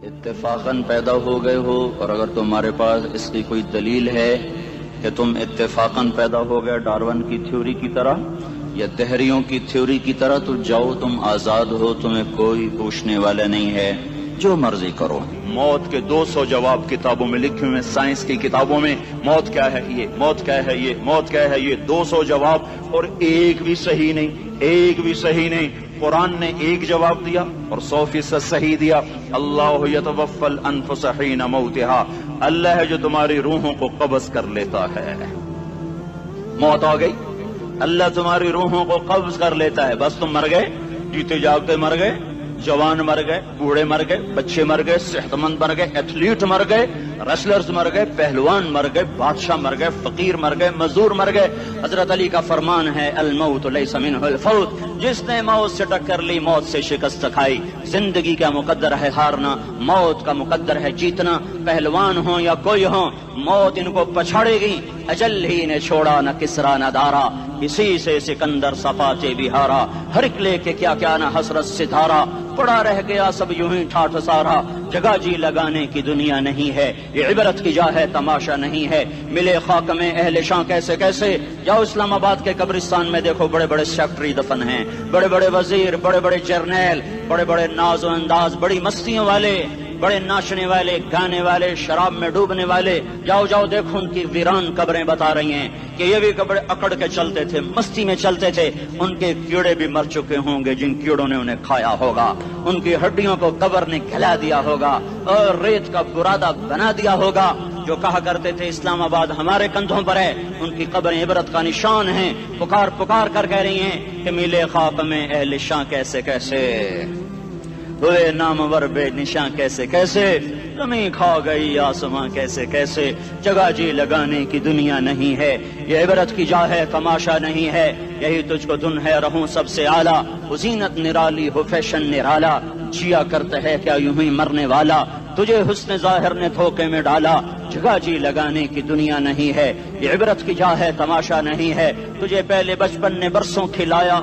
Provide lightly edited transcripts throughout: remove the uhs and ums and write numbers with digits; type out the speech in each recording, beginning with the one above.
اتفاقاً پیدا ہو گئے ہو، اور اگر تمہارے پاس اس کی کوئی دلیل ہے کہ تم اتفاقاً پیدا ہو گئے ڈارون کی تھیوری کی طرح یا دہریوں کی تھیوری کی طرح، تو جاؤ، تم آزاد ہو، تمہیں کوئی پوچھنے والا نہیں ہے، جو مرضی کرو۔ موت کے 200 جواب کتابوں میں لکھے ہوئے، سائنس کی کتابوں میں موت کیا ہے یہ، موت کیا ہے یہ، موت کیا ہے یہ، 200 جواب، اور ایک بھی صحیح نہیں، ایک بھی صحیح نہیں۔ قرآن نے ایک جواب دیا اور 100% صحیح دیا۔ اللہ یتوفی الانفس حین موتها، اللہ ہے جو تمہاری روحوں کو قبض کر لیتا ہے۔ موت آ گئی، اللہ تمہاری روحوں کو قبض کر لیتا ہے، بس تم مر گئے، جیتے جاگتے مر گئے، جوان مر گئے، بوڑھے مر گئے، بچے مر گئے، صحت مند مر گئے، ایتھلیٹ مر گئے، ریسلرز مر گئے، پہلوان مر گئے، بادشاہ مر گئے، فقیر مر گئے، مزدور مر گئے۔ حضرت علی کا فرمان ہے الموت لیس منہ الفوت، جس نے موت سے ٹکر لی موت سے شکست کھائی۔ زندگی کا مقدر ہے ہارنا، موت کا مقدر ہے جیتنا۔ پہلوان ہوں یا کوئی ہوں، موت ان کو پچھاڑے گی۔ اجل ہی نے چھوڑا نہ کسرا نہ دارا، اسی سے سکندر صفاتے بہارا۔ ہرکلے کے کیا کیا نہ حسرت ستارا، پڑا رہ گیا سب یوں ہی ٹھاٹھ سارا۔ جگہ جی لگانے کی دنیا نہیں ہے، یہ عبرت کی جا ہے تماشا نہیں ہے۔ ملے خاک میں اہل شاں کیسے کیسے، جاؤ اسلام آباد کے قبرستان میں دیکھو، بڑے بڑے سیکٹری دفن ہیں، بڑے بڑے وزیر، بڑے بڑے جرنیل، بڑے بڑے ناز و انداز، بڑی مستیوں والے، بڑے ناچنے والے، گانے والے، شراب میں ڈوبنے والے۔ جاؤ جاؤ دیکھو ان کی ویران قبریں بتا رہی ہیں کہ یہ بھی قبریں اکڑ کے چلتے تھے، مستی میں چلتے تھے۔ ان کے کیڑے بھی مر چکے ہوں گے جن کیڑوں نے انہیں کھایا ہوگا، ان کی ہڈیوں کو قبر نے کھلا دیا ہوگا اور ریت کا برادہ بنا دیا ہوگا۔ جو کہا کرتے تھے اسلام آباد ہمارے کندھوں پر ہے، ان کی قبریں عبرت کا نشان ہیں۔ پکار پکار کر کہہ رہی ہیں کہ ملے خاک میں اہل شاں کیسے کیسے، ہوئے نامور بے نشاں کیسے کیسے، زمین کھا گئی آسماں کیسے کیسے۔ جگہ جی لگانے کی دنیا نہیں ہے، یہ عبرت کی جا ہے تماشا نہیں ہے۔ یہی تجھ کو دن ہے رہوں سب سے اعلیٰ، وہ زینت نرالی ہو فیشن نرالا۔ جیا کرتا ہے کیا یوں ہی مرنے والا، تجھے حسن ظاہر نے دھوکے میں ڈالا۔ جگہ جی لگانے کی دنیا نہیں ہے، یہ عبرت کی جا ہے تماشا نہیں ہے۔ تجھے پہلے بچپن نے برسوں کھلایا،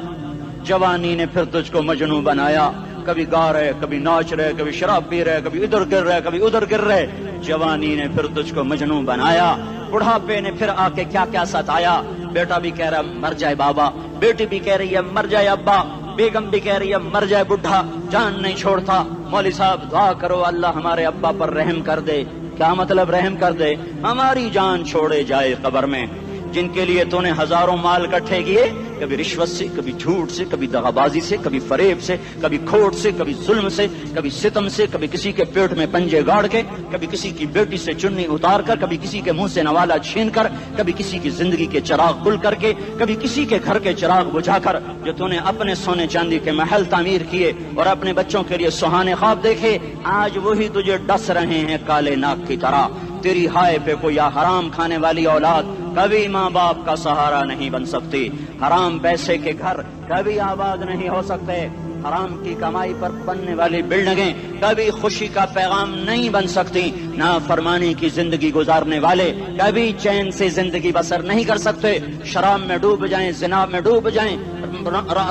جوانی نے پھر تجھ کو مجنوں بنایا۔ کبھی گا رہے، کبھی ناچ رہے، کبھی شراب پی رہے، کبھی ادھر گر رہے، کبھی ادھر گر رہے۔ جوانی نے پھر تجھ کو مجنوں بنایا، بڑھاپے نے پھر آ کے کیا کیا ستایا۔ بیٹا بھی کہہ رہا مر جائے بابا، بیٹی بھی کہہ رہی ہے مر جائے ابا، بیگم بھی کہہ رہی ہے مر جائے بڈھا، جان نہیں چھوڑتا۔ مولوی صاحب دعا کرو اللہ ہمارے ابا پر رحم کر دے۔ کیا مطلب رحم کر دے؟ ہماری جان چھوڑے جائے قبر میں۔ جن کے لیے تو نے ہزاروں مال اکٹھے کیے، کبھی رشوت سے، کبھی جھوٹ سے، کبھی دغابازی سے، کبھی فریب سے، کبھی کھوٹ سے، کبھی ظلم سے، کبھی ستم سے، کبھی کسی کے پیٹ میں پنجے گاڑ کے، کبھی کسی کی بیٹی سے چنی اتار کر، کبھی کسی کے منہ سے نوالا چھین کر، کبھی کسی کی زندگی کے چراغ کھل کر کے، کبھی کسی کے گھر کے چراغ بجھا کر۔ جو تو نے اپنے سونے چاندی کے محل تعمیر کیے اور اپنے بچوں کے لیے سہانے خواب دیکھے، آج وہی تجھے ڈس رہے ہیں کالے ناک کی طرح۔ تیری ہائے پہ کوئی حرام کھانے والی اولاد کبھی ماں باپ کا سہارا نہیں بن سکتی۔ حرام پیسے کے گھر کبھی آباد نہیں ہو سکتے۔ حرام کی کمائی پر بننے والی بلڈنگیں کبھی خوشی کا پیغام نہیں بن سکتی۔ نافرمانی کی زندگی گزارنے والے کبھی چین سے زندگی بسر نہیں کر سکتے۔ شراب میں ڈوب جائیں، زنا میں ڈوب جائیں،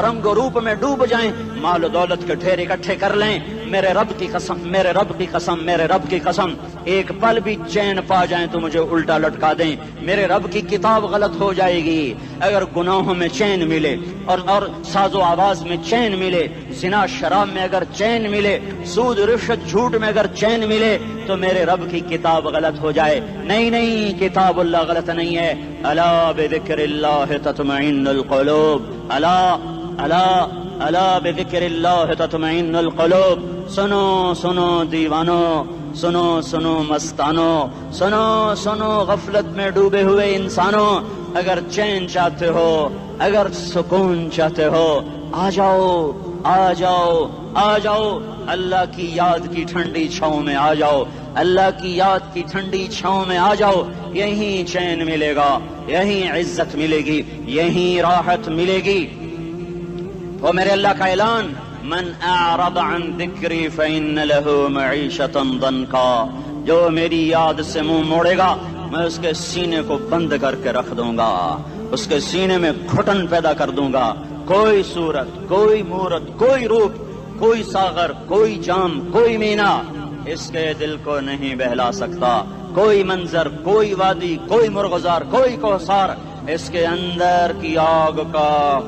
رنگ و روپ میں ڈوب جائیں، مال و دولت کے ڈھیر اکٹھے کر لیں، میرے رب کی قسم، میرے رب کی قسم، میرے رب کی قسم، ایک پل بھی چین پا جائیں تو مجھے الٹا لٹکا دیں۔ میرے رب کی کتاب غلط ہو جائے گی اگر گناہوں میں چین ملے اور ساز و آواز میں چین ملے، زنا شراب میں اگر چین ملے، سود رشوت جھوٹ میں اگر چین ملے تو میرے رب کی کتاب غلط ہو جائے۔ نہیں نہیں، کتاب اللہ غلط نہیں ہے۔ الا بذکر اللہ تطمئن القلوب، الا الا الا بذکر اللہ تطمئن القلوب۔ سنو سنو دیوانو، سنو سنو مستانو، سنو سنو غفلت میں ڈوبے ہوئے انسانوں، اگر چین چاہتے ہو، اگر سکون چاہتے ہو، آ جاؤ آ جاؤ آ جاؤ، اللہ کی یاد کی ٹھنڈی چھاؤں میں آ جاؤ، اللہ کی یاد کی ٹھنڈی چھاؤں میں آ جاؤ۔ یہیں چین ملے گا، یہیں عزت ملے گی، یہیں راحت ملے گی۔ وہ میرے اللہ کا اعلان، من اعرض عن ذکری فإن له معیشة ضنکا، جو میری یاد سے منہ موڑے گا میں اس کے سینے کو بند کر کے رکھ دوں گا، اس کے سینے میں گھٹن پیدا کر دوں گا۔ کوئی صورت، کوئی مورت، کوئی روپ، کوئی ساغر، کوئی جام، کوئی مینا اس کے دل کو نہیں بہلا سکتا کوئی منظر، کوئی وادی، کوئی مرغزار، کوئی کوثر اس کے اندر کی آگ کا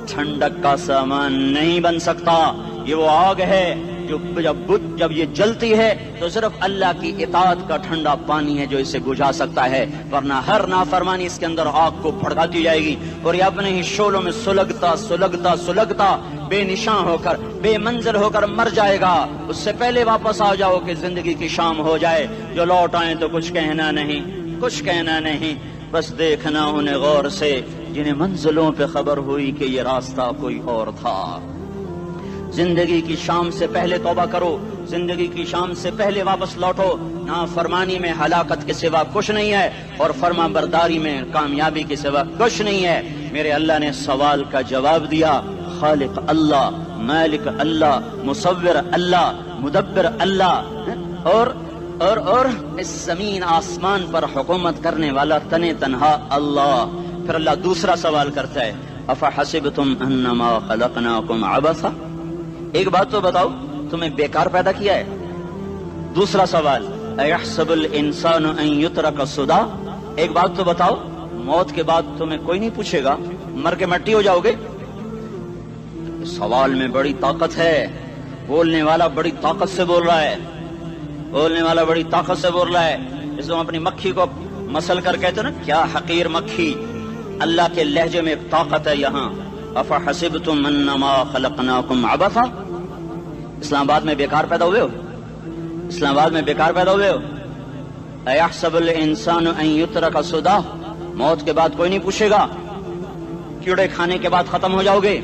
ٹھنڈک کا سامان نہیں بن سکتا۔ یہ وہ آگ ہے جو جب یہ جلتی ہے تو صرف اللہ کی اطاعت کا ٹھنڈا پانی ہے جو اسے بجھا سکتا ہے، ورنہ ہر نافرمانی اس کے اندر آگ کو بھڑکاتی جائے گی اور یہ اپنے ہی شعلوں میں سلگتا بے نشان ہو کر، بے منزل ہو کر مر جائے گا۔ اس سے پہلے واپس آ جاؤ کہ زندگی کی شام ہو جائے۔ جو لوٹ آئیں تو کچھ کہنا نہیں، بس دیکھنا انہیں غور سے جنہیں منزلوں پہ خبر ہوئی کہ یہ راستہ کوئی اور تھا۔ زندگی کی شام سے پہلے توبہ کرو، زندگی کی شام سے پہلے واپس لوٹو۔ نافرمانی میں ہلاکت کے سوا کچھ نہیں ہے اور فرما برداری میں کامیابی کے سوا کچھ نہیں ہے۔ میرے اللہ نے سوال کا جواب دیا، خالق اللہ، مالک اللہ، مصور اللہ، مدبر اللہ اور اس زمین آسمان پر حکومت کرنے والا تنے تنہا اللہ۔ پھر اللہ دوسرا سوال کرتا ہے، افحسبتم انما خلقناکم عبثا، ایک بات تو بتاؤ تمہیں بیکار پیدا کیا ہے؟ دوسرا سوال، ایحسب الانسان ان یترک سدی، ایک بات تو بتاؤ موت کے بعد تمہیں کوئی نہیں پوچھے گا، مر کے مٹی ہو جاؤ گے؟ سوال میں بڑی طاقت ہے، بولنے والا بڑی طاقت سے بول رہا ہے، جس کو ہم اپنی مکھی کو مسل کر کہتے ہیں نا، کیا حقیر مکھی، اللہ کے لہجے میں طاقت ہے یہاں۔ افحسبتم انما خلقناکم عبثا، اسلام آباد میں بیکار پیدا ہوئے ہو؟ ایحسب الانسان ان یترک سدی، موت کے بعد کوئی نہیں پوچھے گا، کیڑے کھانے کے بعد ختم ہو جاؤ گے؟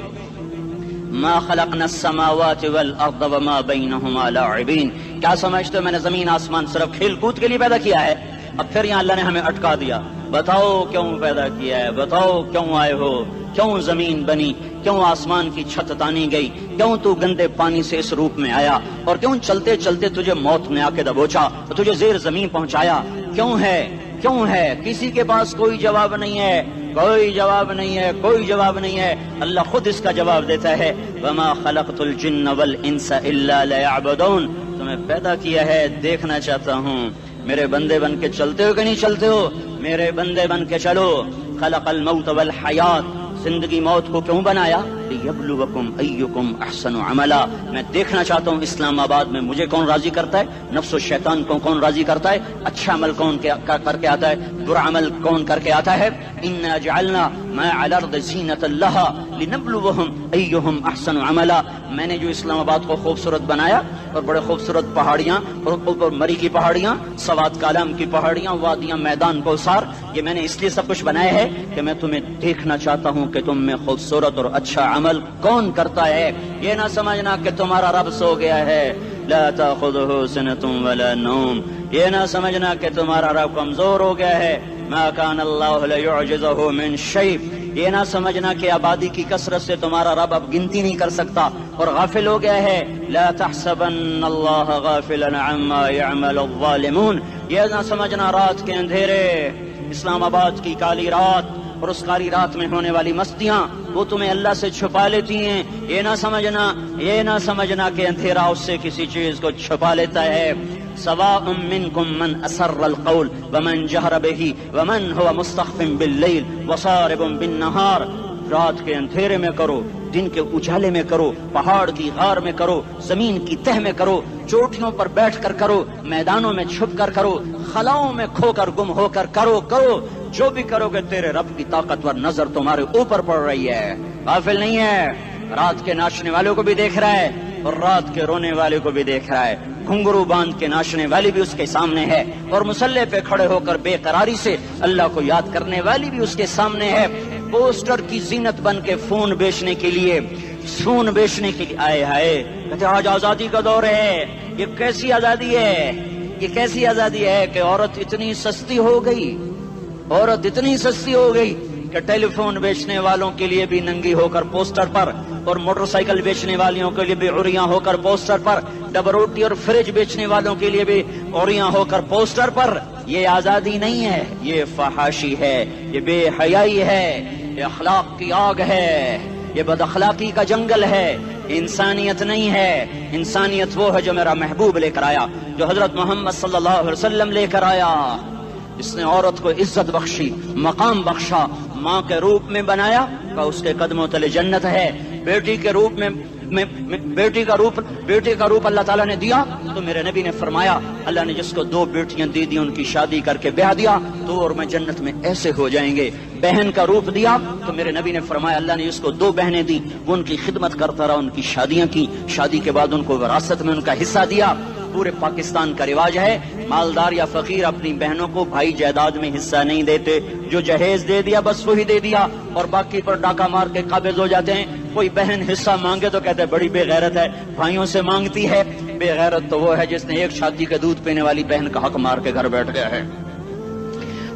ما خلقنا السماوات والارض وما بینہما لاعبین، کیا سمجھتے ہو میں نے زمین آسمان صرف کھیل کود کے لیے پیدا کیا ہے؟ اب پھر یہاں اللہ نے ہمیں اٹکا دیا، بتاؤ کیوں پیدا کیا ہے، بتاؤ کیوں آئے ہو، کیوں زمین بنی، کیوں آسمان کی چھت تانی گئی، کیوں تو گندے پانی سے اس روپ میں آیا، اور کیوں چلتے چلتے تجھے موت نے آ کے دبوچا، تجھے زیر زمین پہنچایا، کیوں ہے؟ کسی کے پاس کوئی جواب نہیں ہے، اللہ خود اس کا جواب دیتا ہے، وما خلقت الجن والانس الا لیعبدون، تمہیں پیدا کیا ہے دیکھنا چاہتا ہوں میرے بندے بن کے چلتے ہو کہ نہیں چلتے ہو، میرے بندے بن کے چلو۔ خلق الموت والحیات، زندگی موت کو کیوں بنایا؟ لیبلوکم ایکم احسن عملا، میں دیکھنا چاہتا ہوں اسلام آباد میں مجھے کون راضی کرتا ہے، نفس و شیطان کو کون راضی کرتا ہے، اچھا عمل کون کر کے آتا ہے، برا عمل کون کر کے آتا ہے۔ انا جعلنا ما علی الارض زینۃ لہا لنبلوہم ایہم احسن عملا، میں نے جو اسلام آباد کو خوبصورت بنایا اور بڑے خوبصورت پہاڑیاں اور اوپر مری کی پہاڑیاں، سوات کالام کی پہاڑیاں، وادیاں، میدان کوثر، یہ میں نے اس لیے سب کچھ بنایا ہے کہ میں تمہیں دیکھنا چاہتا ہوں کہ تم میں خوبصورت اور اچھا عمل کون کرتا ہے۔ یہ نہ سمجھنا کہ تمہارا رب سو گیا ہے، لا تاخذہ سنۃ ولا نوم، یہ نہ سمجھنا کہ تمہارا رب کمزور ہو گیا ہے، ما کان اللہ لیعجزہ من شیء، یہ نہ سمجھنا کہ آبادی کی کثرت سے تمہارا رب اب گنتی نہیں کر سکتا اور غافل ہو گیا ہے، لا تحسبن اللہ غافلا عما يعمل الظالمون، یہ نہ سمجھنا رات کے اندھیرے، اسلام آباد کی کالی رات اور اس کالی رات میں ہونے والی مستیاں وہ تمہیں اللہ سے چھپا لیتی ہیں، یہ نہ سمجھنا کہ اندھیرا اس سے کسی چیز کو چھپا لیتا ہے۔ سواء منکم من اسر القول ومن جہر بہ ومن هو مستخف باللیل وصارب بالنہار، رات کے اندھیرے میں کرو، دن کے اجالے میں کرو، پہاڑ کی غار میں کرو، زمین کی تہ میں کرو، چوٹیوں پر بیٹھ کر کرو، میدانوں میں چھپ کر کرو، خلاؤں میں کھو کر گم ہو کر کرو، جو بھی کرو گے تیرے رب کی طاقتور نظر تمہارے اوپر پڑ رہی ہے، غافل نہیں ہے، رات کے ناچنے والوں کو بھی دیکھ رہا ہے اور رات کے رونے والے کو بھی دیکھ رہا ہے، گھنگرو باندھ کے ناچنے والی بھی اس کے سامنے ہے اور مسلح پہ کھڑے ہو کر بے قراری سے اللہ کو یاد کرنے والی بھی اس کے سامنے ہے۔ پوسٹر کی زینت بن کے فون بیچنے کے لیے آئے ہائے کہتے آج آزادی کا دور ہے، یہ کیسی آزادی ہے کہ عورت اتنی سستی ہو گئی کہ ٹیلی فون بیچنے والوں کے لیے بھی ننگی ہو کر پوسٹر پر اور موٹر سائیکل بیچنے والوں کے لیے بھی عریاں ہو کر پوسٹر پر، ڈبل روٹی اور فریج بیچنے والوں کے لیے بھی عریاں ہو کر پوسٹر پر۔ یہ آزادی نہیں ہے، یہ فحاشی ہے، یہ بے حیائی ہے، یہ اخلاق کی آگ ہے، یہ بد اخلاقی کا جنگل ہے، انسانیت نہیں ہے. انسانیت وہ ہے جو میرا محبوب لے کر آیا, جو حضرت محمد صلی اللہ علیہ وسلم لے کر آیا, جس نے عورت کو عزت بخشی, مقام بخشا, ماں کے روپ میں بنایا, کہ اس کے قدموں تلے جنت ہے. بیٹی کے روپ میں بیٹی کا روپ اللہ تعالیٰ نے دیا, تو میرے نبی نے فرمایا اللہ نے جس کو 2 بیٹیاں دی ان کی شادی کر کے بیاہ دیا تو اور میں جنت میں ایسے ہو جائیں گے. بہن کا روپ دیا تو میرے نبی نے فرمایا اللہ نے جس کو 2 بہنیں دی وہ ان کی خدمت کرتا رہا, ان کی شادیاں کی, شادی کے بعد ان کو وراثت میں ان کا حصہ دیا. پورے پاکستان کا رواج ہے مالدار یا فقیر اپنی بہنوں کو بھائی جائیداد میں حصہ نہیں دیتے, جو جہیز دے دیا بس وہی دے دیا اور باقی پر ڈاکہ مار کے قابض ہو جاتے ہیں. کوئی بہن حصہ مانگے تو کہتے ہیں بڑی بے غیرت ہے, بھائیوں سے مانگتی ہے. بے غیرت تو وہ ہے جس نے ایک شادی کے دودھ پینے والی بہن کا حق مار کے گھر بیٹھ گیا ہے.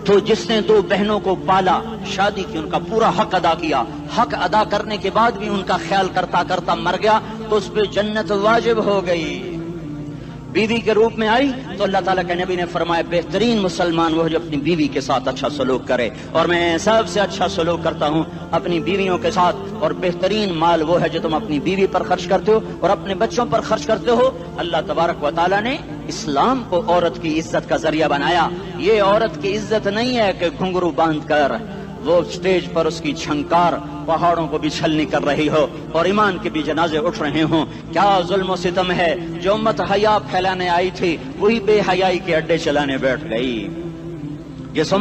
تو جس نے 2 بہنوں کو پالا, شادی کی, ان کا پورا حق ادا کیا, حق ادا کرنے کے بعد بھی ان کا خیال کرتا کرتا مر گیا تو اس پہ جنت واجب ہو گئی. بیوی کے روپ میں آئی تو اللہ تعالیٰ کے نبی نے فرمایا بہترین مسلمان وہ جو اپنی بیوی کے ساتھ اچھا سلوک کرے, اور میں سب سے اچھا سلوک کرتا ہوں اپنی بیویوں کے ساتھ. اور بہترین مال وہ ہے جو تم اپنی بیوی پر خرچ کرتے ہو اور اپنے بچوں پر خرچ کرتے ہو. اللہ تبارک و تعالیٰ نے اسلام کو عورت کی عزت کا ذریعہ بنایا. یہ عورت کی عزت نہیں ہے کہ گھنگرو باندھ کر وہ اسٹیج پر اس کی چھنکار پہاڑوں کو بھی چھلنی کر رہی ہو اور ایمان کے بھی جنازے اٹھ رہے ہوں. کیا ظلم و ستم ہے, جو امت حیا پھیلانے آئی تھی وہی بے حیائی کے اڈے چلانے بیٹھ گئی. جس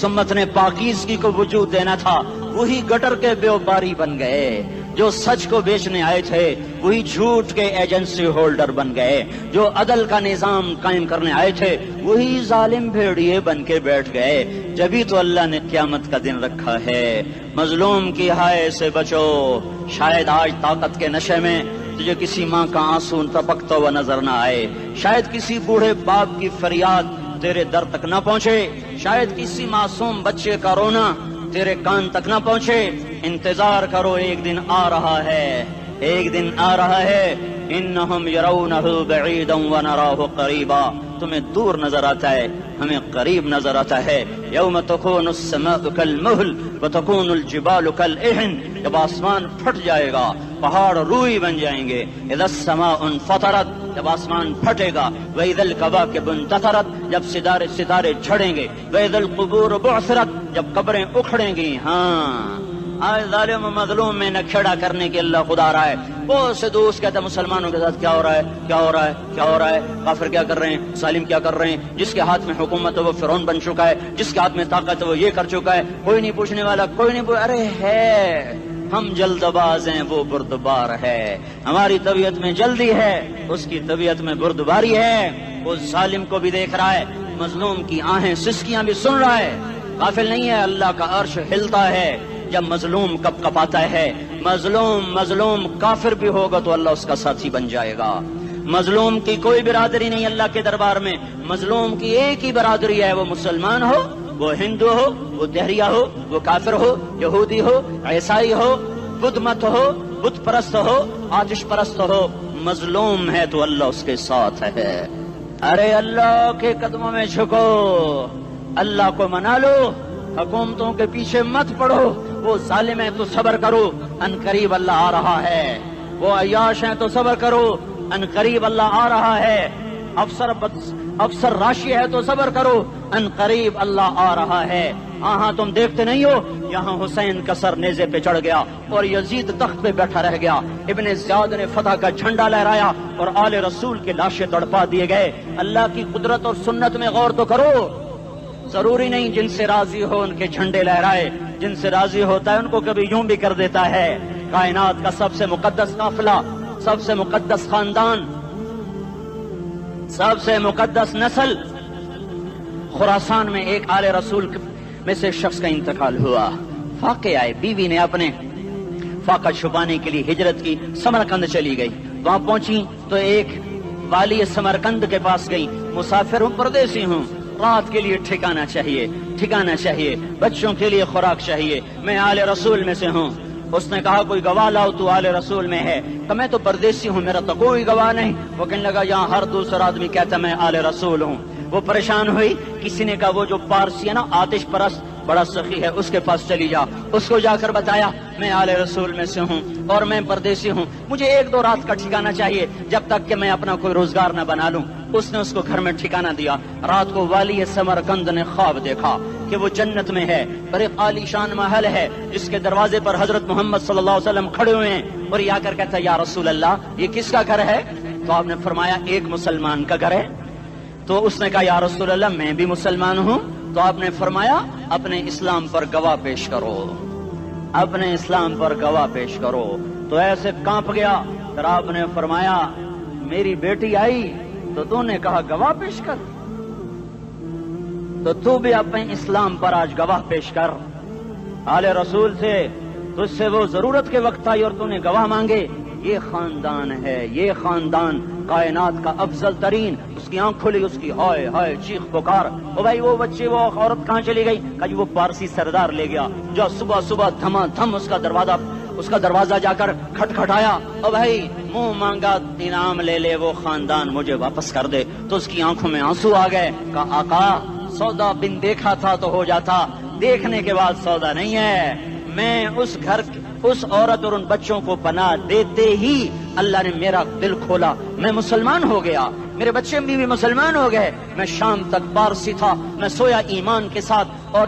امت نے پاکیزگی کو وجود دینا تھا وہی گٹر کے بیوباری بن گئے. جو سچ کو بیچنے آئے تھے وہی جھوٹ کے ایجنسی ہولڈر بن گئے. جو عدل کا نظام قائم کرنے آئے تھے وہی ظالم بھیڑیے بن کے بیٹھ گئے. جبھی تو اللہ نے قیامت کا دن رکھا ہے. مظلوم کی ہائے سے بچو, شاید آج طاقت کے نشے میں تجھے کسی ماں کا آنسو ٹپکتا ہوا نظر نہ آئے, شاید کسی بوڑھے باپ کی فریاد تیرے در تک نہ پہنچے, شاید کسی معصوم بچے کا رونا تیرے کان تک نہ پہنچے. انتظار کرو, ایک دن آ رہا ہے, ایک دن آ رہا ہے. انہم یرونہ بعیدا ونراہ قریبا, تمہیں دور نظر آتا ہے ہمیں قریب نظر آتا ہے. یوم تکون السماء کالمہل وتکون الجبال کالعہن, جب آسمان پھٹ جائے گا پہاڑ روئی بن جائیں گے. اذا السماء انفطرت, جب آسمان پھٹے گا. واذا الکواکب انتثرت, جب ستارے جھڑیں گے. واذا القبور بعثرت, جب قبریں اکھڑیں گی. ہاں آج ظالم و مظلوم میں نہ کھیڑا کرنے کے اللہ خدا رہا ہے. بہت سے دوست کہتے ہیں مسلمانوں کے ساتھ کیا ہو رہا ہے, کیا ہو رہا ہے, کیا ہو رہا ہے, کافر کیا کر رہے ہیں, ظالم کیا کر رہے ہیں. جس کے ہاتھ میں حکومت ہے وہ فرعون بن چکا ہے, جس کے ہاتھ میں طاقت ہے وہ یہ کر چکا ہے. کوئی نہیں پوچھنے والا, کوئی نہیں ارے ہے ہم جلد باز ہیں وہ بردبار ہے. ہماری طبیعت میں جلدی ہے, اس کی طبیعت میں بردباری ہے. وہ ظالم کو بھی دیکھ رہا ہے, مظلوم کی آہیں سسکیاں بھی سن رہا ہے. غافل نہیں ہے, اللہ کا عرش ہلتا ہے جب مظلوم کپ کپاتا ہے. مظلوم کافر بھی ہوگا تو اللہ اس کا ساتھی بن جائے گا. مظلوم کی کوئی برادری نہیں اللہ کے دربار میں. مظلوم کی ایک ہی برادری ہے, وہ مسلمان ہو, وہ ہندو ہو, وہ دہریہ ہو, وہ کافر ہو, یہودی ہو, عیسائی ہو, بدھ مت ہو, بت پرست ہو, آتش پرست ہو. مظلوم ہے تو اللہ اس کے ساتھ ہے. ارے اللہ کے قدموں میں جھکو, اللہ کو منا لو, حکومتوں کے پیچھے مت پڑو. وہ ظالم ہے تو صبر کرو, ان قریب اللہ آ رہا ہے. وہ عیاش ہیں تو صبر کرو, ان قریب اللہ آ رہا ہے. افسر راشی ہے تو صبر کرو, ان قریب اللہ آ رہا ہے. ہاں تم دیکھتے نہیں ہو, یہاں حسین کا سر نیزے پہ چڑھ گیا اور یزید تخت پہ بیٹھا رہ گیا. ابن زیاد نے فتح کا جھنڈا لہرایا اور آل رسول کے لاشیں تڑپا دیے گئے. اللہ کی قدرت اور سنت میں غور تو کرو. ضروری نہیں جن سے راضی ہو ان کے جھنڈے لہرائے, جن سے راضی ہوتا ہے ان کو کبھی یوں بھی کر دیتا ہے. کائنات کا سب سے مقدس قافلہ, سب سے مقدس خاندان, سب سے مقدس نسل, خراسان میں ایک آل رسول میں سے شخص کا انتقال ہوا. فاقے آئے, بیوی نے اپنے فاقہ چھپانے کے لیے ہجرت کی, سمرقند چلی گئی. وہاں پہنچی تو ایک والی سمرقند کے پاس گئی. مسافر ہوں, پردیسی ہوں, رات کے لیے ٹھکانا چاہیے, بچوں کے لیے خوراک چاہیے, میں آل رسول میں سے ہوں. اس نے کہا کوئی گواہ لاؤ, تو آل رسول میں ہے. کہ میں تو پردیسی ہوں, میرا تو کوئی گواہ نہیں. وہ کہنے لگا یہاں ہر دوسرا آدمی کہتا میں آل رسول ہوں. وہ پریشان ہوئی. کسی نے کہا وہ جو پارسی ہے نا, آتش پرست, بڑا سخی ہے، اس کے پاس چلی جا۔ اس کو جا کر بتایا میں آل رسول میں سے ہوں اور میں پردیسی ہوں، مجھے 1-2 رات کا ٹھکانہ چاہیے جب تک کہ میں اپنا کوئی روزگار نہ بنا لوں۔ اس نے اس کو گھر میں ٹھکانہ دیا۔ رات کو والی سمرقند نے خواب دیکھا کہ وہ جنت میں ہے، بڑے عالی شان محل ہے جس کے دروازے پر حضرت محمد صلی اللہ علیہ وسلم کھڑے ہوئے ہیں، اور یہ آ کر کہتا ہے یا رسول اللہ یہ کس کا گھر ہے؟ تو آپ نے فرمایا ایک مسلمان کا گھر ہے۔ تو اس نے کہا یا رسول اللہ میں بھی مسلمان ہوں۔ تو آپ نے فرمایا اپنے اسلام پر گواہ پیش کرو، اپنے اسلام پر گواہ پیش کرو۔ تو ایسے کانپ گیا۔ پھر آپ نے فرمایا میری بیٹی آئی تو تو نے کہا گواہ پیش کر، تو بھی اپنے اسلام پر آج گواہ پیش کر۔ آل رسول سے تجھ سے وہ ضرورت کے وقت آئی اور تو نے گواہ مانگے۔ یہ خاندان ہے، یہ خاندان کائنات کا افضل ترین۔ اس کی آنکھ کھلی، اس کی ہائے ہائے چیخ پکار، او بھائی وہ بچے وہ عورت کہاں چلی گئی؟ کہا جی وہ پارسی سردار لے گیا، جو صبح صبح دھما دھم اس کا دروازہ جا کر کھٹکھٹایا، او بھائی منہ مانگا انعام لے لے، وہ خاندان مجھے واپس کر دے۔ تو اس کی آنکھوں میں آنسو آ گئے۔ کہا آقا سودا بن دیکھا تھا تو ہو جاتا، دیکھنے کے بعد سودا نہیں ہے۔ میں اس عورت اور ان بچوں کو پناہ دیتے ہی اللہ نے میرا دل کھولا، میں مسلمان ہو گیا، میرے بچے بھی مسلمان ہو گئے۔ میں شام تک پارسی تھا، میں سویا ایمان کے ساتھ، اور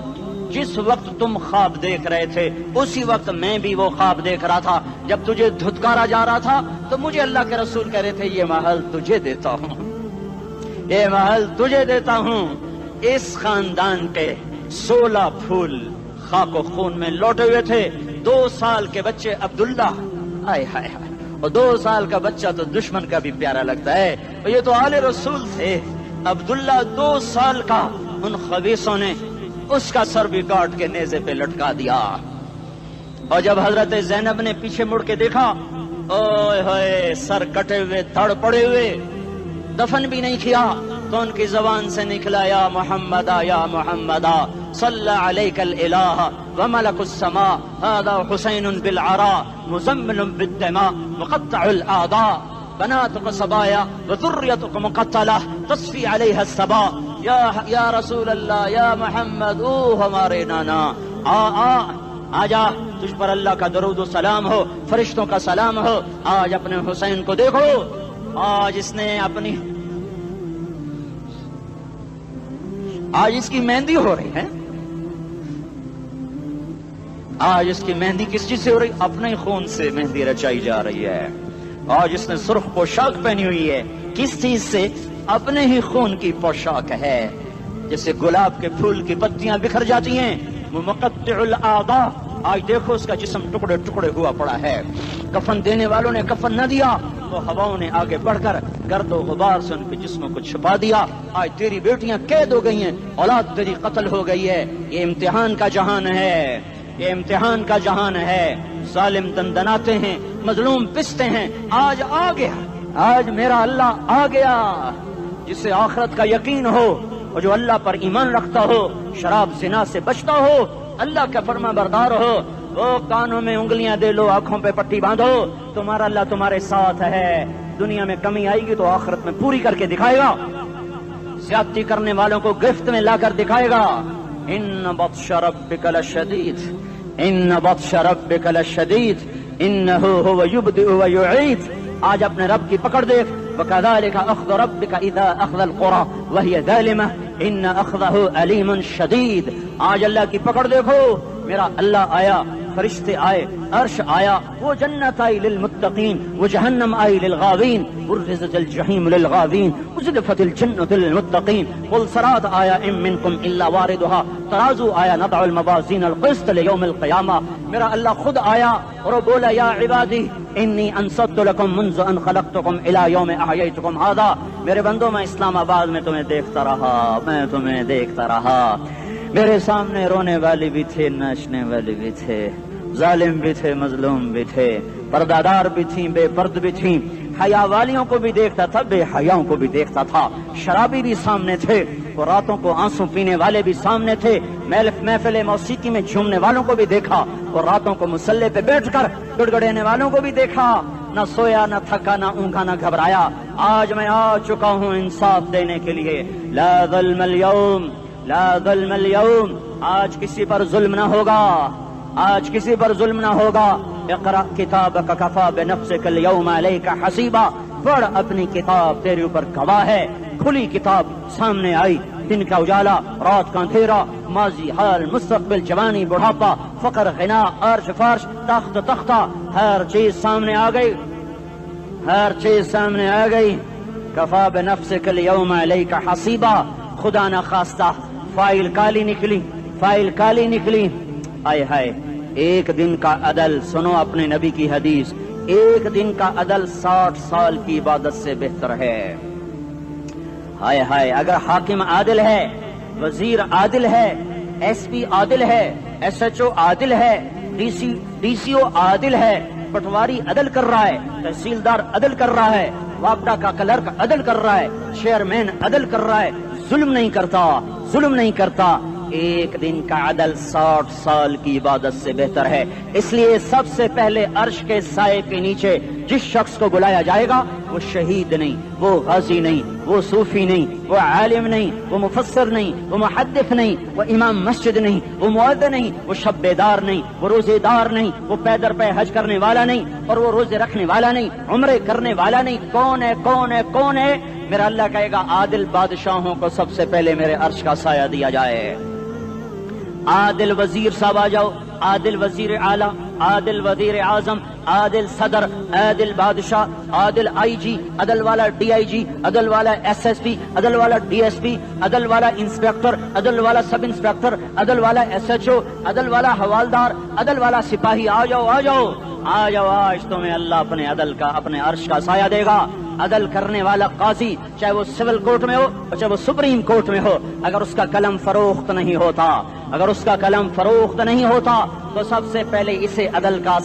جس وقت تم خواب دیکھ رہے تھے اسی وقت میں بھی وہ خواب دیکھ رہا تھا۔ جب تجھے دھتکارا جا رہا تھا تو مجھے اللہ کے رسول کہہ رہے تھے یہ محل تجھے دیتا ہوں، یہ محل تجھے دیتا ہوں۔ اس خاندان کے 16 پھول خاک و خون میں لوٹے ہوئے تھے۔ 2 سال کے بچے عبداللہ، ہائے ہائے ہائے، اور 2 سال کا بچہ تو دشمن کا بھی پیارا لگتا ہے، اور یہ تو آل رسول تھے۔ عبداللہ 2 سال کا، ان خبیثوں نے اس کا سر بھی کاٹ کے نیزے پہ لٹکا دیا۔ اور جب حضرت زینب نے پیچھے مڑ کے دیکھا، اوئے ہوئے سر کٹے ہوئے تھڑ پڑے ہوئے، دفن بھی نہیں کیا، تو ان کی زبان سے نکلا یا محمدہ یا محمدہ صلی علیک الالہ وملک السماء هذا حسین بالعراء مزمل بالدماء مقطع الاعداء بناتك صبايا وذريتك مقتلہ تصفی علیہ الصبا۔ یا رسول اللہ یا محمد، او ہمارے نانا، آ جا، تجھ پر اللہ کا درود و سلام ہو، فرشتوں کا سلام ہو۔ آج اپنے حسین کو دیکھو، آج اس نے آج اس کی مہندی ہو رہی ہے۔ آج اس کی مہندی کس چیز سے ہو رہی؟ اپنے خون سے مہندی رچائی جا رہی ہے۔ آج اس نے سرخ پوشاک پہنی ہوئی ہے، کس چیز سے؟ اپنے ہی خون کی پوشاک ہے۔ جیسے گلاب کے پھول کی پتیاں بکھر جاتی ہیں، وہ مقطع الاعضاء، آج دیکھو اس کا جسم ٹکڑے ٹکڑے ہوا پڑا ہے۔ کفن دینے والوں نے کفن نہ دیا تو ہواؤں نے آگے بڑھ کر گرد و غبار سے ان کے جسموں کو چھپا دیا۔ آج تیری بیٹیاں قید ہو گئی ہیں، اولاد تیری قتل ہو گئی ہے۔ یہ امتحان کا جہان ہے، یہ امتحان کا جہان ہے۔ ظالم دندناتے ہیں، مظلوم پستے ہیں۔ آج آ گیا، آج میرا اللہ آ گیا۔ جسے آخرت کا یقین ہو اور جو اللہ پر ایمان رکھتا ہو، شراب زنا سے بچتا ہو، اللہ کا فرما بردار ہو، وہ کانوں میں انگلیاں دے لو، آنکھوں پہ پٹی باندھو، تمہارا اللہ تمہارے ساتھ ہے۔ دنیا میں کمی آئے گی تو آخرت میں پوری کر کے دکھائے گا۔ زیادتی کرنے والوں کو گرفت میں لا کر دکھائے گا۔ ان بطش ربک لشدید، ان بطش ربک لشدید انہ هو یبدئ ویعید۔ آج اپنے رب کی پکڑ دیکھ، وکذالک اخذ ربک اذا اخذ القری وہی ظالمہ ان اخذہ علیم شدید۔ آج اللہ کی پکڑ دیکھو، میرا اللہ آیا، فرشتے آئے، عرش آیا، وہ جنت آئی للمتقین، وہ جہنم آئی للغاوین، برزت الجحیم للغاوین، ازلفت الجنت للمتقین، والصراط آیا ام منکم الا واردها، ترازو آیا نضع الموازین القسط لیوم القیامہ۔ میرا اللہ خود آیا اور وہ بولا یا عبادی انی انصت لکم منذ ان خلقتکم الی یوم احییتکم ھذا۔ میرے بندوں، میں اسلام آباد میں تمہیں دیکھتا رہا، میں تمہیں دیکھتا رہا۔ میرے سامنے رونے والے بھی تھے، ناچنے والے بھی تھے، ظالم بھی تھے، مظلوم بھی تھے، پردادار بھی تھیں، بے پرد بھی تھیں، حیا والیوں کو بھی دیکھتا تھا، بے حیاؤں کو بھی دیکھتا تھا، شرابی بھی سامنے تھے، اور راتوں کو آنسو پینے والے بھی سامنے تھے، محفل موسیقی میں جھومنے والوں کو بھی دیکھا، اور راتوں کو مسلح پہ بیٹھ کر گڑگڑانے والوں کو بھی دیکھا۔ نہ سویا، نہ تھکا، نہ اونگا، نہ گھبرایا۔ آج میں آ چکا ہوں انصاف دینے کے لیے۔ لا ظلم اليوم، لا ظلم اليوم، آج کسی پر ظلم نہ ہوگا، آج کسی پر ظلم نہ ہوگا۔ اقرأ کتابک کفی بنفسک اليوم علیک حسیبا، پڑھ اپنی کتاب، تیرے اوپر گواہ ہے۔ کھلی کتاب سامنے آئی، دن کا اجالا، رات کا اندھیرا، ماضی، حال، مستقبل، جوانی، بڑھاپا، فقر، غنا، عرش فرش، تخت تختہ، ہر چیز سامنے آ گئی، ہر چیز سامنے آ گئی۔ کفی بنفسک اليوم علیک حسیبا، خدا نہ خواستہ فائل کالی نکلی، فائل کالی نکلی۔ آئے ہائے، ایک دن کا عدل، سنو اپنے نبی کی حدیث، ایک دن کا عدل 60 سال کی عبادت سے بہتر ہے۔ ہائے ہائے، اگر حاکم عادل ہے، وزیر عادل ہے، ایس پی عادل ہے، ایس ایچ او عادل ہے، ڈی سی او عادل ہے، پٹواری عدل کر رہا ہے، تحصیلدار عدل کر رہا ہے، وابڈا کا کلرک عدل کر رہا ہے، چیئرمین عدل کر رہا ہے، ظلم نہیں کرتا، ظلم نہیں کرتا، ایک دن کا عدل 60 سال کی عبادت سے بہتر ہے۔ اس لیے سب سے پہلے عرش کے سائے کے نیچے جس شخص کو بلایا جائے گا وہ شہید نہیں، وہ غازی نہیں، وہ صوفی نہیں، وہ عالم نہیں، وہ مفسر نہیں، وہ محدث نہیں، وہ امام مسجد نہیں، وہ مؤذن نہیں، وہ شب بیدار نہیں، وہ روزے دار نہیں، وہ پیدر پہ حج کرنے والا نہیں، اور وہ روزے رکھنے والا نہیں، عمرے کرنے والا نہیں۔ کون ہے، کون ہے، کون ہے؟ میرا اللہ کہے گا عادل بادشاہوں کو سب سے پہلے میرے عرش کا سایہ دیا جائے۔ عادل وزیر صاحب آ جاؤ، عادل وزیر اعلیٰ، عادل وزیر اعظم، عادل صدر، عادل بادشاہ، عادل آئی جی، عدل والا ڈی آئی جی، عدل والا ایس ایس پی، عدل والا ڈی ایس پی، عدل والا انسپیکٹر، عدل والا سب انسپیکٹر، عدل والا ایس ایچ او، عدل والا حوالدار، عدل والا سپاہی، آ جاؤ آ جاؤ آ جاؤ، آج تمہیں اللہ اپنے عدل کا، اپنے عرش کا سایہ دے گا۔ عدل کرنے والا قاضی، چاہے وہ سول کورٹ میں ہو چاہے وہ سپریم کورٹ میں ہو، اگر اس کا قلم فروخت نہیں ہوتا، اگر اس کا قلم فروخت نہیں ہوتا تو سب سے پہلے اسے عدل کا،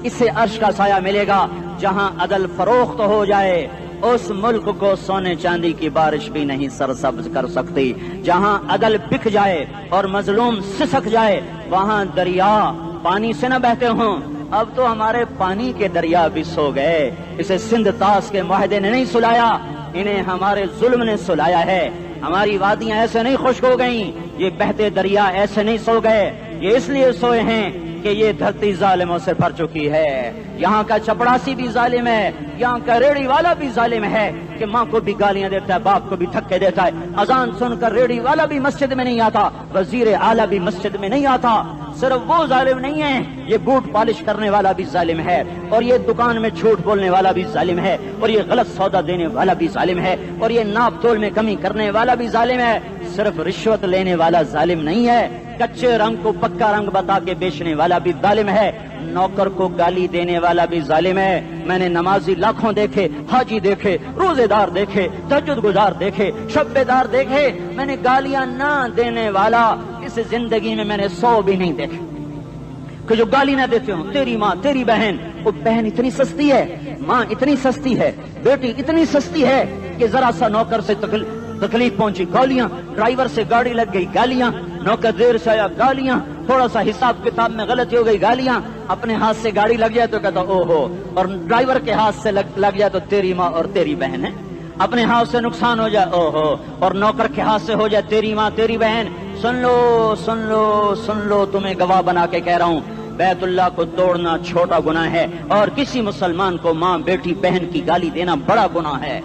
اسے عرش کا سایہ ملے گا۔ جہاں عدل فروخت ہو جائے اس ملک کو سونے چاندی کی بارش بھی نہیں سرسبز کر سکتی۔ جہاں عدل بک جائے اور مظلوم سسک جائے وہاں دریا پانی سے نہ بہتے ہوں۔ اب تو ہمارے پانی کے دریا بھی سو گئے، اسے سندھ طاس کے معاہدے نے نہیں سلایا، انہیں ہمارے ظلم نے سلایا ہے۔ ہماری وادیاں ایسے نہیں خشک ہو گئیں، یہ بہتے دریا ایسے نہیں سو گئے، یہ اس لیے سوئے ہیں کہ یہ دھرتی ظالموں سے بھر چکی ہے۔ یہاں کا چپڑاسی بھی ظالم ہے، یہاں کا ریڑھی والا بھی ظالم ہے کہ ماں کو بھی گالیاں دیتا ہے، باپ کو بھی دھکے دیتا ہے۔ اذان سن کر ریڑھی والا بھی مسجد میں نہیں آتا، وزیر اعلیٰ بھی مسجد میں نہیں آتا۔ صرف وہ ظالم نہیں ہے، یہ بوٹ پالش کرنے والا بھی ظالم ہے، اور یہ دکان میں جھوٹ بولنے والا بھی ظالم ہے، اور یہ غلط سودا دینے والا بھی ظالم ہے، اور یہ ناپ تول میں کمی کرنے والا بھی ظالم ہے۔ صرف رشوت لینے والا ظالم نہیں ہے، کچے رنگ کو پکا رنگ بتا کے بیچنے والا بھی ظالم ہے، نوکر کو گالی دینے والا بھی ظالم ہے۔ میں نے نمازی لاکھوں دیکھے، حاجی دیکھے، روزے دار دیکھے، تہجد گزار دیکھے، شب بیدار دیکھے، میں نے گالیاں نہ دینے والا اس زندگی میں میں نے 100 بھی نہیں دیکھے کہ جو گالی نہ دیتے ہوں۔ تیری ماں، تیری بہن، وہ بہن اتنی سستی ہے، ماں اتنی سستی ہے، بیٹی اتنی سستی ہے کہ ذرا سا نوکر سے تکلیف پہنچی گالیاں، ڈرائیور سے گاڑی لگ گئی گالیاں، نوکر دیر سے آیا گالیاں، تھوڑا سا حساب کتاب میں غلطی ہو گئی گالیاں، اپنے ہاتھ سے گاڑی لگ جائے تو کہتا او ہو، اور ڈرائیور کے ہاتھ سے لگ جائے تو تیری ماں اور تیری بہن ہے، اپنے ہاتھ سے نقصان ہو جائے او ہو، اور نوکر کے ہاتھ سے ہو جائے تیری ماں تیری بہن۔ سن لو سن لو سن لو، تمہیں گواہ بنا کے کہہ رہا ہوں، بیت اللہ کو توڑنا چھوٹا گناہ ہے، اور کسی مسلمان کو ماں، بیٹی، بہن کی گالی دینا بڑا گناہ ہے۔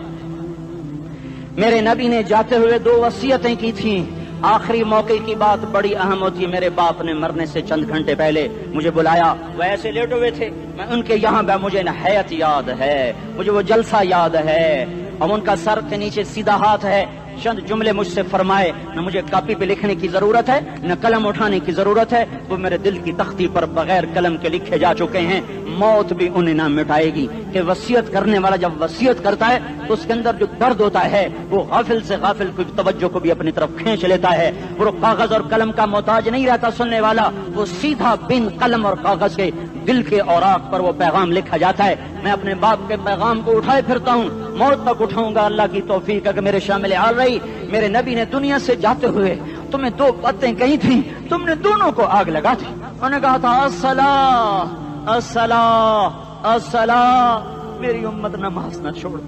میرے نبی نے جاتے ہوئے 2 وصیتیں کی تھیں، آخری موقع کی بات بڑی اہم ہوتی ہے۔ میرے باپ نے مرنے سے چند گھنٹے پہلے مجھے بلایا، وہ ایسے لیٹے ہوئے تھے، میں ان کے یہاں مجھے حیات یاد ہے، مجھے وہ جلسہ یاد ہے، اور ان کا سر کے نیچے سیدھا ہاتھ ہے۔ چند جملے مجھ سے فرمائے، نہ مجھے کاپی پہ لکھنے کی ضرورت ہے نہ قلم اٹھانے کی ضرورت ہے، وہ میرے دل کی تختی پر بغیر قلم کے لکھے جا چکے ہیں، موت بھی انہیں نہ مٹائے گی۔ کہ وصیت کرنے والا جب وصیت کرتا ہے تو اس کے اندر جو درد ہوتا ہے وہ غافل سے غافل کی توجہ کو بھی اپنی طرف کھینچ لیتا ہے، وہ کاغذ اور قلم کا محتاج نہیں رہتا سننے والا، وہ سیدھا بن قلم اور کاغذ کے دل کے اوراق پر وہ پیغام لکھا جاتا ہے۔ میں اپنے باپ کے پیغام کو اٹھائے پھرتا ہوں، موت تک اٹھاؤں گا، اللہ کی توفیق ہے کہ میرے شامل حال رہی۔ میرے نبی نے دنیا سے جاتے ہوئے تمہیں 2 باتیں کہی تھیں، تم نے دونوں کو آگ لگا دی۔ انہوں نے کہا تھا الصلاۃ الصلاۃ الصلاۃ، میری امت نماز نہ چھوڑ۔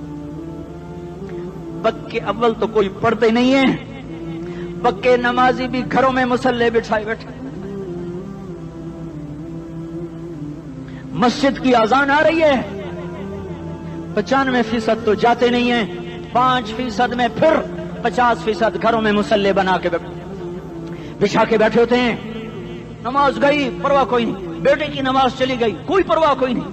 بد کے اول تو کوئی پڑھتے نہیں ہے، پکے نمازی بھی گھروں میں مصلے بٹھائے بیٹھے. مسجد کی اذان آ رہی ہے, 95% تو جاتے نہیں ہیں, 5% میں پھر 50% گھروں میں مصلے بنا کے بچھا کے بیٹھے ہوتے ہیں. نماز گئی پرواہ کوئی نہیں, بیٹے کی نماز چلی گئی کوئی پرواہ کوئی نہیں.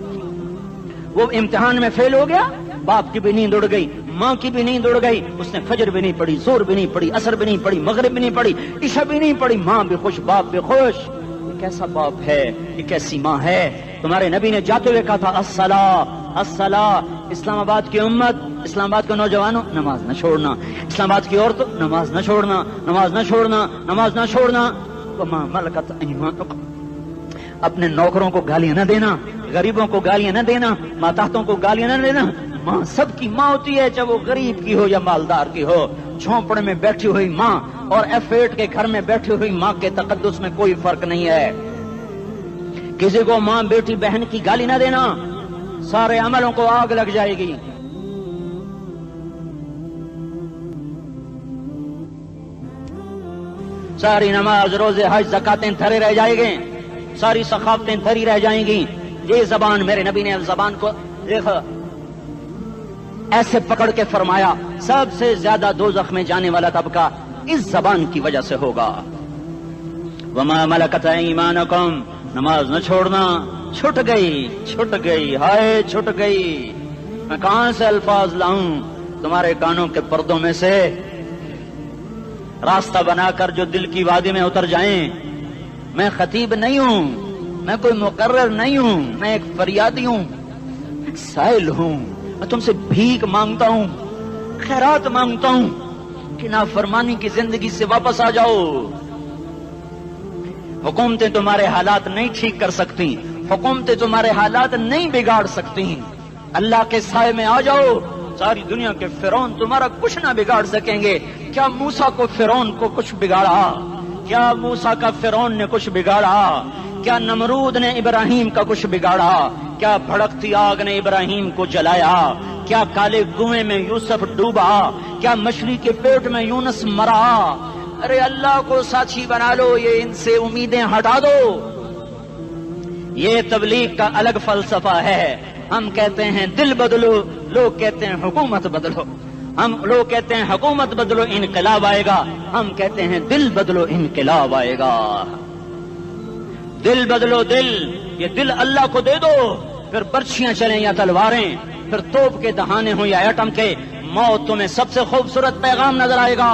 وہ امتحان میں فیل ہو گیا, باپ کی بھی نیند اڑ گئی, ماں کی بھی نیند اڑ گئی, اس نے فجر بھی نہیں پڑھی, زور بھی نہیں پڑھی, عصر بھی نہیں پڑھی, مغرب بھی نہیں پڑھی, عشاء بھی نہیں پڑھی. ماں بھی خوش باپ بھی خوش. یہ کیسا باپ ہے, یہ کیسی ماں ہے. تمہارے نبی نے جاتے ہوئے کہا تھا الصلاۃ الصلاۃ. اسلام آباد کی امت, اسلام آباد کے نوجوانوں, نماز نہ چھوڑنا. اسلام آباد کی عورتوں, نماز نہ چھوڑنا, نماز نہ چھوڑنا, نماز نہ چھوڑنا. وما ملکت ایمانکم, اپنے نوکروں کو گالیاں نہ دینا, غریبوں کو گالیاں نہ دینا, ماتحتوں کو گالیاں نہ دینا. ماں سب کی ماں ہوتی ہے, چاہے وہ غریب کی ہو یا مالدار کی ہو. جھونپڑے میں بیٹھی ہوئی ماں اور F8 کے گھر میں بیٹھی ہوئی ماں کے تقدس میں کوئی فرق نہیں ہے. کسی کو ماں بیٹی بہن کی گالی نہ دینا, سارے عملوں کو آگ لگ جائے گی. ساری نماز روزے حج زکاتیں دھرے رہ جائیں گے, ساری ثقافتیں دھری رہ جائیں گی. یہ زبان, میرے نبی نے زبان کو دیکھا ایسے پکڑ کے فرمایا سب سے زیادہ دوزخ میں جانے والا طبقہ اس زبان کی وجہ سے ہوگا. وما ملکت ایمانکم, نماز نہ چھوڑنا. چھٹ گئی ہائے چھٹ گئی. میں کہاں سے الفاظ لاؤں تمہارے کانوں کے پردوں میں سے, راستہ بنا کر جو دل کی وادی میں اتر جائیں. میں خطیب نہیں ہوں, میں کوئی مقرر نہیں ہوں, میں ایک فریادی ہوں, ایک سائل ہوں. میں تم سے بھیک مانگتا ہوں, خیرات مانگتا ہوں کہ نافرمانی کی زندگی سے واپس آ جاؤ. حکومتیں تمہارے حالات نہیں ٹھیک کر سکتی, حکومتیں تمہارے حالات نہیں بگاڑ سکتی. اللہ کے سائے میں آ جاؤ, ساری دنیا کے فرعون تمہارا کچھ نہ بگاڑ سکیں گے. کیا موسیٰ کو فرعون کو کچھ بگاڑا؟ کیا موسیٰ کا فرعون نے کچھ بگاڑا؟ کیا نمرود نے ابراہیم کا کچھ بگاڑا؟ کیا بھڑکتی آگ نے ابراہیم کو جلایا؟ کیا کالے کنویں میں یوسف ڈوبا؟ کیا مچھلی کے پیٹ میں یونس مرا؟ ارے اللہ کو ساتھی بنا لو, یہ ان سے امیدیں ہٹا دو. یہ تبلیغ کا الگ فلسفہ ہے. ہم کہتے ہیں دل بدلو, لوگ کہتے ہیں حکومت بدلو. لوگ کہتے ہیں حکومت بدلو انقلاب آئے گا, ہم کہتے ہیں دل بدلو انقلاب آئے گا. دل بدلو, دل, یہ دل اللہ کو دے دو, پھر برچیاں چلیں یا تلواریں, پھر توپ کے دہانے ہوں یا ایٹم کے, موت تمہیں سب سے خوبصورت پیغام نظر آئے گا.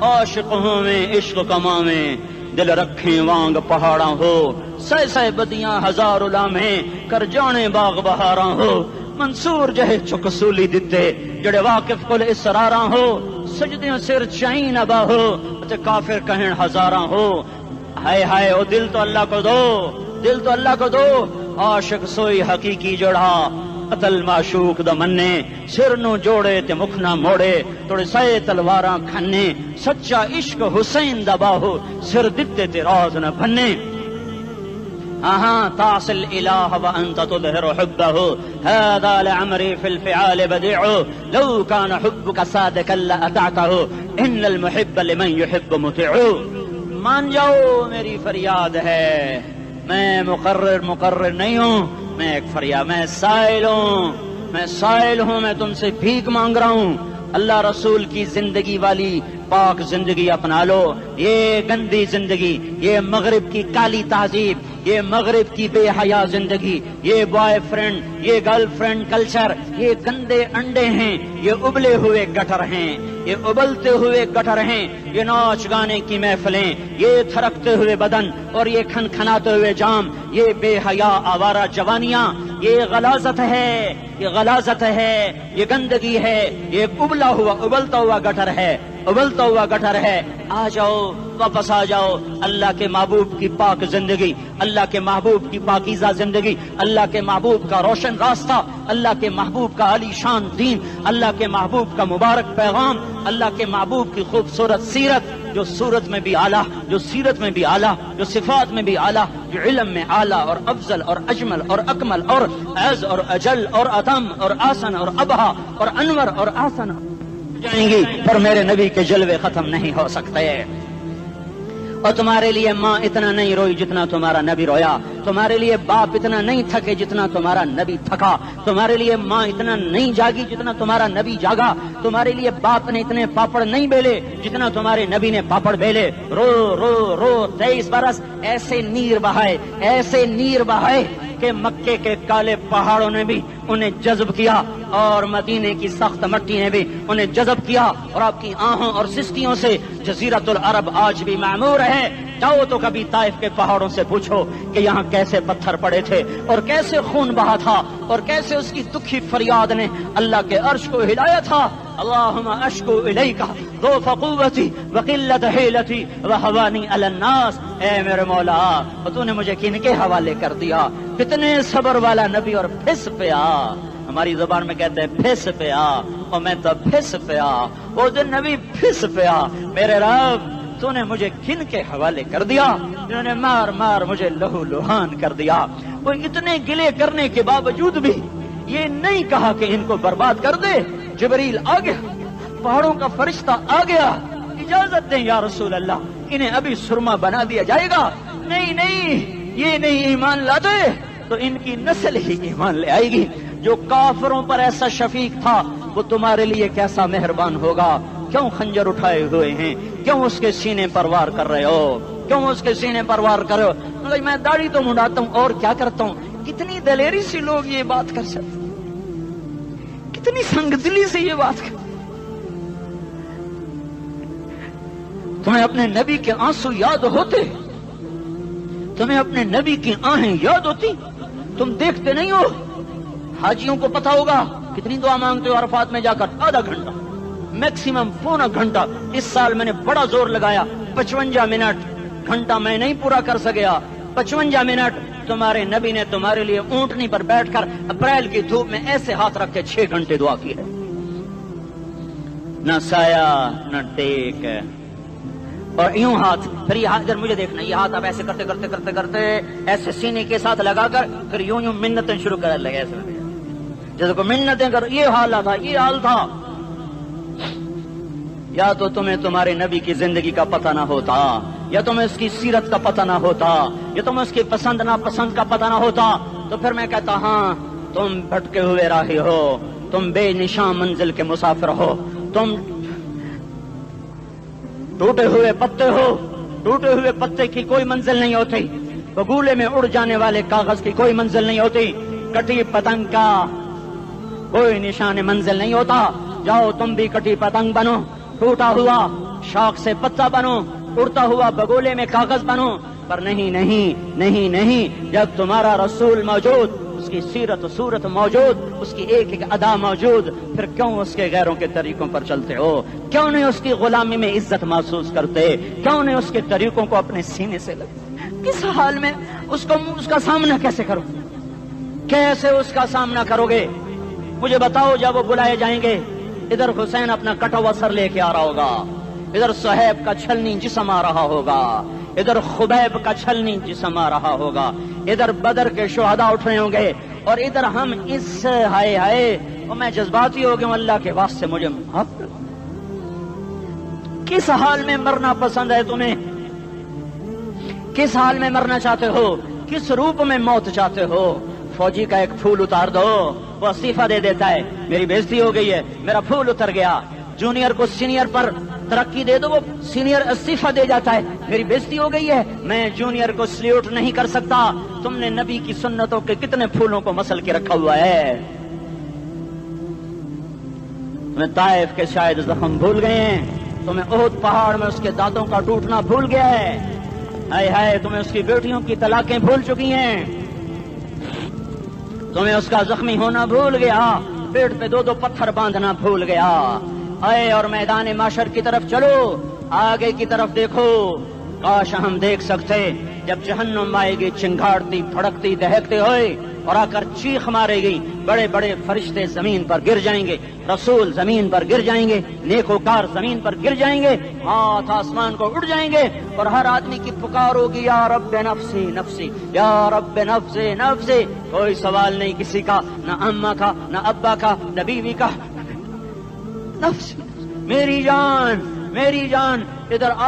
عاشق ہوں میں عشق کما میں, دل رکھیں وانگ پہاڑاں ہو, سہ بدیاں ہزار لامیں, کر جانے باغ بہاراں ہو. منصور جہے چک سولی دتے, جڑے واقف کل اسراراں ہو, سجدیاں سر چائیں ابا ہو, تے کافر کہیں ہزاراں ہو. ہائے ہائے او دل تو اللہ کو دو, دل تو اللہ کو دو. عاشق سوئی حقیقی جڑا, قتل معشوق دا مننے, سر نو جوڑے تے مکھ نہ موڑے, توڑے سائے تلواراں کھنے. سچا عشق حسین دا باہو, سر دتے تے راز نہ بھنے. تعصي الإله وأنت تظهر حبه, هذا لعمري في الفعال بديع, لو كان حبك صادقا لأطعته, إن المحب لمن يحب مطيع. مان جاؤ میری فریاد ہے, میں مقرر نہیں ہوں, میں ایک فریاد, میں سائل ہوں, میں تم سے بھیک مانگ رہا ہوں. اللہ رسول کی زندگی والی پاک زندگی اپنا لو. یہ گندی زندگی, یہ مغرب کی کالی تہذیب, یہ مغرب کی بے حیا زندگی, یہ بوائے فرینڈ, یہ گرل فرینڈ کلچر, یہ گندے انڈے ہیں, یہ ابلے ہوئے گٹر ہیں, یہ ابلتے ہوئے گٹر ہیں. یہ ناچ گانے کی محفلیں, یہ تھرکتے ہوئے بدن اور یہ کھنکھناتے ہوئے جام, یہ بے حیا آوارہ جوانیاں, یہ غلاظت ہے, یہ غلاظت ہے, یہ گندگی ہے, یہ ابلتا ہوا گٹر ہے, ابلتا ہوا گٹر ہے. آ جاؤ, واپس آ جاؤ. اللہ کے محبوب کی پاک زندگی, اللہ کے محبوب کی پاکیزہ زندگی, اللہ کے محبوب کا روشن راستہ, اللہ کے محبوب کا علی شان دین, اللہ کے محبوب کا مبارک پیغام, اللہ کے محبوب کی خوبصورت سیرت, جو صورت میں بھی اعلیٰ, جو سیرت میں بھی اعلیٰ, جو صفات میں بھی اعلیٰ, جو علم میں اعلیٰ اور افضل اور اجمل اور اکمل اور اعز اور اجل اور اتم اور آسن اور ابہا اور انور اور آسن جائیں گی, پر میرے نبی کے جلوے ختم نہیں ہو سکتے. اور تمہارے لیے ماں اتنا نہیں روئی جتنا تمہارا نبی رویا، تمہارے لیے باپ اتنا نہیں تھکے جتنا تمہارا نبی تھکا، تمہارے لیے ماں اتنا نہیں جاگی جتنا تمہارا نبی جاگا، تمہارے لیے باپ نے اتنے پاپڑ نہیں بیلے جتنا تمہارے نبی نے پاپڑ بیلے۔ رو رو رو 23 برس ایسے نیر بہائے، ایسے نیر بہائے کہ مکے کے کالے پہاڑوں نے بھی انہیں جذب کیا اور مدینے کی سخت مٹی نے بھی انہیں جذب کیا، اور آپ کی آہوں اور سستیوں سے جزیرۃ العرب آج بھی معمور ہے۔ جاؤ تو کبھی طائف کے پہاڑوں سے پوچھو کہ یہاں کیسے پتھر پڑے تھے اور کیسے خون بہا تھا اور کیسے اس کی دکھی فریاد نے اللہ کے عرش کو ہلایا تھا۔ اللہم اشکو الیک ضعف قوتی وقلت حیلتی وہوانی علی الناس، اے میرے مولا تو نے مجھے کن کے حوالے کر دیا؟ کتنے صبر والا نبی، اور پھس پیا، ہماری زبان میں کہتے ہیں پھس پیا، اور میں تو پھس پیا، وہ دن نبی پھس پیا، میرے رب تو نے مجھے کن کے حوالے کر دیا جنہوں نے مار مار مجھے لہو لہان کر دیا۔ وہ اتنے گلے کرنے کے باوجود بھی یہ نہیں کہا کہ ان کو برباد کر دے۔ جبریل آ گیا، پہاڑوں کا فرشتہ آ گیا، اجازت دیں یا رسول اللہ، انہیں ابھی سرما بنا دیا جائے گا۔ نہیں نہیں، یہ نہیں ایمان لاتے تو ان کی نسل ہی ایمان لے آئے گی۔ جو کافروں پر ایسا شفیق تھا وہ تمہارے لیے کیسا مہربان ہوگا۔ کیوں خنجر اٹھائے ہوئے ہیں؟ کیوں اس کے سینے پر وار کر رہے ہو؟ کیوں اس کے سینے پر وار کر رہے ہو؟ میں داڑھی تو منڈاتا ہوں اور کیا کرتا ہوں۔ کتنی دلیری سے لوگ یہ بات کر سکتے، کتنی سنگ دلی سے یہ بات کر۔ تمہیں اپنے نبی کے آنسو یاد ہوتے؟ تمہیں اپنے نبی کی آہیں یاد ہوتی؟ تم دیکھتے نہیں ہو؟ حاجیوں کو پتا ہوگا کتنی دعا مانگتے ہو عرفات میں جا کر؟ آدھا گھنٹہ، میکسیمم پونا گھنٹہ۔ اس سال میں نے بڑا زور لگایا، 55 منٹ، گھنٹہ میں نہیں پورا کر سکیا، 55 منٹ تمہارے نبی نے تمہارے لیے اونٹنی پر بیٹھ کر اپریل کی دھوپ میں ایسے ہاتھ رکھ کے 6 گھنٹے دعا کی ہے۔ نہ سایہ نہ ٹیک، اور یوں ہاتھ، پھر یہ ہاتھ ادھر مجھے دیکھنا، یہ ہاتھ آپ ایسے کرتے کرتے کرتے کرتے ایسے سینے کے ساتھ لگا کر پھر یوں یوں منتیں شروع کر لگے، ایسے جیسے کو منتیں کر۔ یہ حال تھا، یہ حال تھا۔ یا تو تمہیں تمہارے نبی کی زندگی کا پتہ نہ ہوتا، یا تمہیں اس کی سیرت کا پتہ نہ ہوتا، یا تمہیں اس کی پسند ناپسند کا پتہ نہ ہوتا، تو پھر میں کہتا ہاں تم بھٹکے ہوئے راہی ہو، تم بے نشان منزل کے مسافر ہو، تم ٹوٹے ہوئے پتے ہو۔ ٹوٹے ہوئے پتے کی کوئی منزل نہیں ہوتی، بگولے میں اڑ جانے والے کاغذ کی کوئی منزل نہیں ہوتی، کٹی پتنگ کا کوئی نشان منزل نہیں ہوتا۔ جاؤ تم بھی کٹی پتنگ بنو، ٹوٹا ہوا شاخ سے پتا بنو، اڑتا ہوا بگولے میں کاغذ بنو، پر نہیں نہیں نہیں نہیں، جب تمہارا رسول موجود، اس کی سیرت و صورت موجود، اس کی ایک ایک ادا موجود، پھر کیوں اس کے غیروں کے طریقوں پر چلتے ہو؟ کیوں نہیں اس کی غلامی میں عزت محسوس کرتے؟ کیوں نہیں اس کے طریقوں کو اپنے سینے سے لگتے؟ کس حال میں اس کا سامنا کیسے کرو؟ کیسے اس کا سامنا کرو گے؟ مجھے بتاؤ، جب وہ بلائے جائیں گے، ادھر حسین اپنا کٹا ہوا سر لے کے آ رہا ہوگا، ادھر صہیب کا چھلنی جسم آ رہا ہوگا، ادھر خبیب کا چھلنی جسم آ رہا ہوگا، ادھر بدر کے شہداء اٹھ رہے ہوں گے، اور ادھر ہم اس ہائے ہائے، اور میں جذباتی ہو گیا ہوں، اللہ کے واسطے مجھے معاف کر۔ کس حال میں مرنا پسند ہے تمہیں؟ کس حال میں مرنا چاہتے ہو؟ کس روپ میں موت چاہتے ہو؟ فوجی کا ایک پھول اتار دو، وہ استعفیٰ دے دیتا ہے، میری بےزتی ہو گئی ہے، میرا پھول اتر گیا۔ جونیئر کو سینئر پر ترقی دے دو، وہ سینئر استعفیٰ دے جاتا ہے، میری بےزتی ہو گئی ہے، میں جونیئر کو سلیوٹ نہیں کر سکتا۔ تم نے نبی کی سنتوں کے کتنے پھولوں کو مسل کے رکھا ہوا ہے؟ تمہیں طائف کے شاید زخم بھول گئے ہیں، تمہیں احد پہاڑ میں اس کے دانتوں کا ٹوٹنا بھول گیا ہے، ہائے ہائے تمہیں اس کی بیٹیوں کی طلاقیں بھول چکی ہیں، تمہیں اس کا زخمی ہونا بھول گیا، پیٹ پہ 2 پتھر باندھنا بھول گیا۔ آئے اور میدان معاشر کی طرف چلو، آگے کی طرف دیکھو۔ کاش ہم دیکھ سکتے جب جہنم آئے گی چنگھاڑتی پھڑکتی دہکتے ہوئے اور آ کر چیخ مارے گی، بڑے بڑے فرشتے زمین پر گر جائیں گے، رسول زمین پر گر جائیں گے، نیکوکار زمین پر گر جائیں گے، ہاتھ آسمان کو اڑ جائیں گے، اور ہر آدمی کی پکار ہوگی، یا رب نفسی نفسی، یا رب نفسی نفسی۔ کوئی سوال نہیں کسی کا، نہ اماں کا، نہ ابا کا، نہ بیوی کا، نفسی میری جان میری جان۔ ادھر